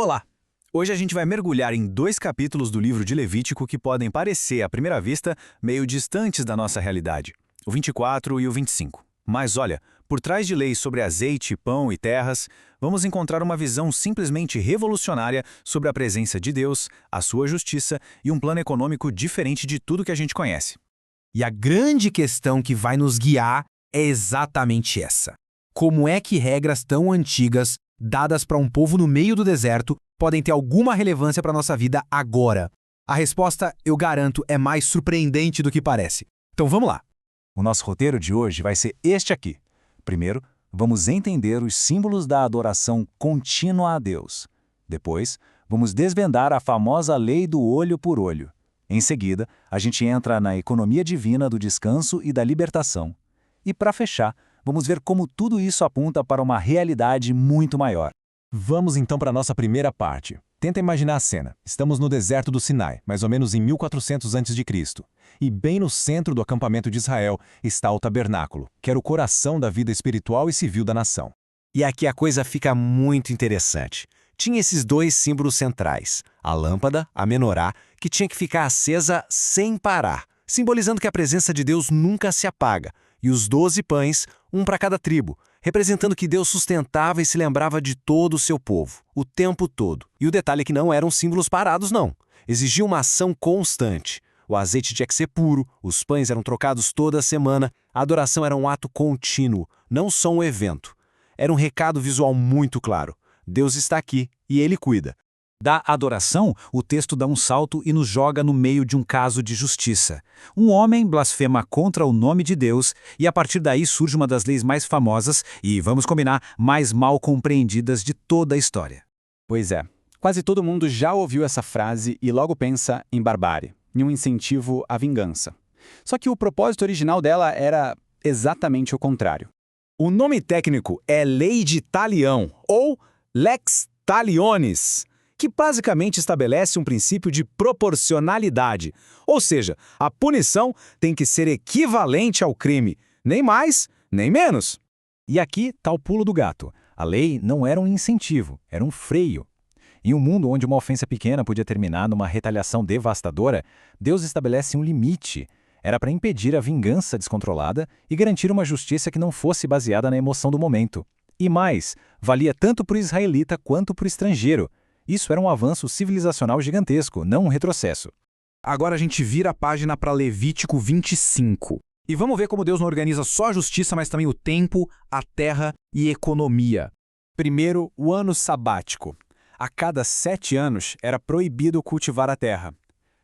Olá! Hoje a gente vai mergulhar em dois capítulos do livro de Levítico que podem parecer, à primeira vista, meio distantes da nossa realidade, o 24 e o 25. Mas olha, por trás de leis sobre azeite, pão e terras, vamos encontrar uma visão simplesmente revolucionária sobre a presença de Deus, a sua justiça e um plano econômico diferente de tudo que a gente conhece. E a grande questão que vai nos guiar é exatamente essa. Como é que regras tão antigas, dadas para um povo no meio do deserto, podem ter alguma relevância para a nossa vida agora? A resposta, eu garanto, é mais surpreendente do que parece. Então vamos lá. O nosso roteiro de hoje vai ser este aqui. Primeiro, vamos entender os símbolos da adoração contínua a Deus. Depois, vamos desvendar a famosa lei do olho por olho. Em seguida, a gente entra na economia divina do descanso e da libertação. E para fechar, vamos ver como tudo isso aponta para uma realidade muito maior. Vamos então para a nossa primeira parte. Tenta imaginar a cena. Estamos no deserto do Sinai, mais ou menos em 1400 a.C. E bem no centro do acampamento de Israel está o tabernáculo, que era o coração da vida espiritual e civil da nação. E aqui a coisa fica muito interessante. Tinha esses dois símbolos centrais, a lâmpada, a menorá, que tinha que ficar acesa sem parar, simbolizando que a presença de Deus nunca se apaga, e os 12 pães, um para cada tribo, representando que Deus sustentava e se lembrava de todo o seu povo, o tempo todo. E o detalhe é que não eram símbolos parados, não. Exigia uma ação constante. O azeite tinha que ser puro, os pães eram trocados toda semana, a adoração era um ato contínuo, não só um evento. Era um recado visual muito claro. Deus está aqui e Ele cuida. Da adoração, o texto dá um salto e nos joga no meio de um caso de justiça. Um homem blasfema contra o nome de Deus e a partir daí surge uma das leis mais famosas e, vamos combinar, mais mal compreendidas de toda a história. Pois é, quase todo mundo já ouviu essa frase e logo pensa em barbárie, em um incentivo à vingança. Só que o propósito original dela era exatamente o contrário. O nome técnico é Lei de Talião, ou Lex Talionis, que basicamente estabelece um princípio de proporcionalidade. Ou seja, a punição tem que ser equivalente ao crime, nem mais, nem menos. E aqui está o pulo do gato. A lei não era um incentivo, era um freio. Em um mundo onde uma ofensa pequena podia terminar numa retaliação devastadora, Deus estabelece um limite. Era para impedir a vingança descontrolada e garantir uma justiça que não fosse baseada na emoção do momento. E mais, valia tanto para o israelita quanto para o estrangeiro. Isso era um avanço civilizacional gigantesco, não um retrocesso. Agora a gente vira a página para Levítico 25. E vamos ver como Deus não organiza só a justiça, mas também o tempo, a terra e economia. Primeiro, o ano sabático. A cada 7 anos era proibido cultivar a terra.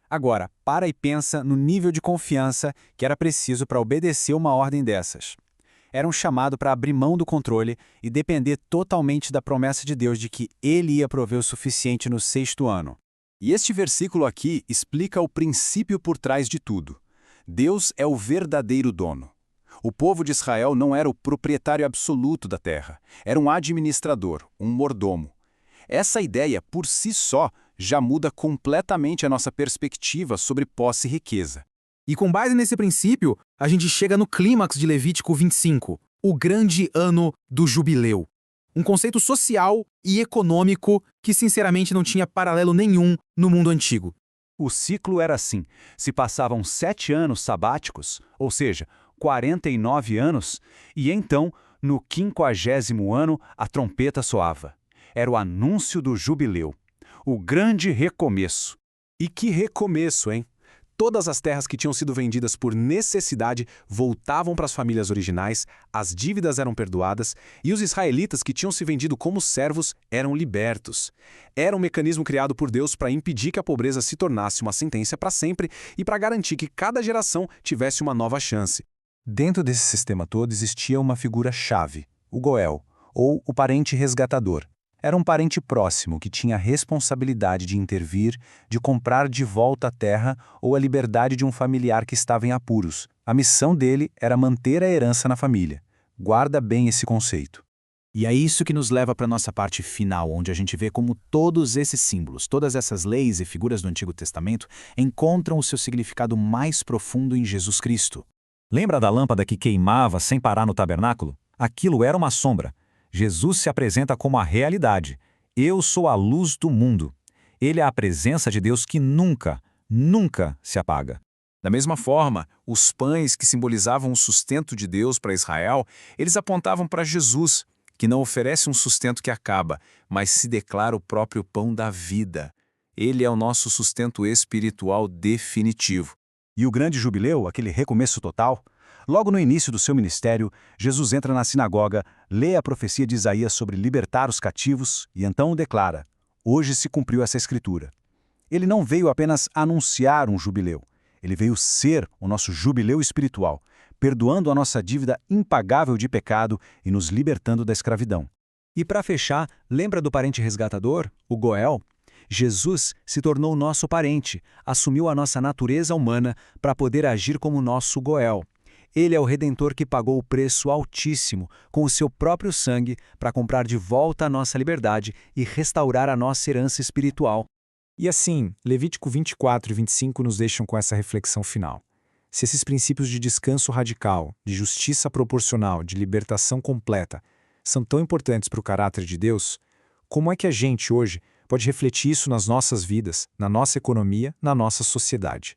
Agora, para e pensa no nível de confiança que era preciso para obedecer uma ordem dessas. Era um chamado para abrir mão do controle e depender totalmente da promessa de Deus de que Ele ia prover o suficiente no 6º ano. E este versículo aqui explica o princípio por trás de tudo. Deus é o verdadeiro dono. O povo de Israel não era o proprietário absoluto da terra, era um administrador, um mordomo. Essa ideia, por si só, já muda completamente a nossa perspectiva sobre posse e riqueza. E com base nesse princípio, a gente chega no clímax de Levítico 25, o grande ano do jubileu. Um conceito social e econômico que sinceramente não tinha paralelo nenhum no mundo antigo. O ciclo era assim, se passavam 7 anos sabáticos, ou seja, 49 anos, e então, no 50º ano, a trompeta soava. Era o anúncio do jubileu, o grande recomeço. E que recomeço, hein? Todas as terras que tinham sido vendidas por necessidade voltavam para as famílias originais, as dívidas eram perdoadas e os israelitas que tinham se vendido como servos eram libertos. Era um mecanismo criado por Deus para impedir que a pobreza se tornasse uma sentença para sempre e para garantir que cada geração tivesse uma nova chance. Dentro desse sistema todo existia uma figura-chave, o Goel, ou o parente resgatador. Era um parente próximo que tinha a responsabilidade de intervir, de comprar de volta a terra ou a liberdade de um familiar que estava em apuros. A missão dele era manter a herança na família. Guarda bem esse conceito. E é isso que nos leva para a nossa parte final, onde a gente vê como todos esses símbolos, todas essas leis e figuras do Antigo Testamento encontram o seu significado mais profundo em Jesus Cristo. Lembra da lâmpada que queimava sem parar no tabernáculo? Aquilo era uma sombra. Jesus se apresenta como a realidade. Eu sou a luz do mundo. Ele é a presença de Deus que nunca, nunca se apaga. Da mesma forma, os pães que simbolizavam o sustento de Deus para Israel, eles apontavam para Jesus, que não oferece um sustento que acaba, mas se declara o próprio pão da vida. Ele é o nosso sustento espiritual definitivo. E o grande jubileu, aquele recomeço total? Logo no início do seu ministério, Jesus entra na sinagoga, lê a profecia de Isaías sobre libertar os cativos e então declara: hoje se cumpriu essa escritura. Ele não veio apenas anunciar um jubileu, ele veio ser o nosso jubileu espiritual, perdoando a nossa dívida impagável de pecado e nos libertando da escravidão. E para fechar, lembra do parente resgatador, o Goel? Jesus se tornou nosso parente, assumiu a nossa natureza humana para poder agir como nosso Goel. Ele é o Redentor que pagou o preço altíssimo com o seu próprio sangue para comprar de volta a nossa liberdade e restaurar a nossa herança espiritual. E assim, Levítico 24 e 25 nos deixam com essa reflexão final. Se esses princípios de descanso radical, de justiça proporcional, de libertação completa, são tão importantes para o caráter de Deus, como é que a gente, hoje, pode refletir isso nas nossas vidas, na nossa economia, na nossa sociedade?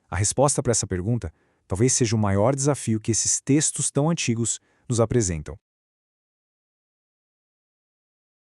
A resposta para essa pergunta talvez seja o maior desafio que esses textos tão antigos nos apresentam.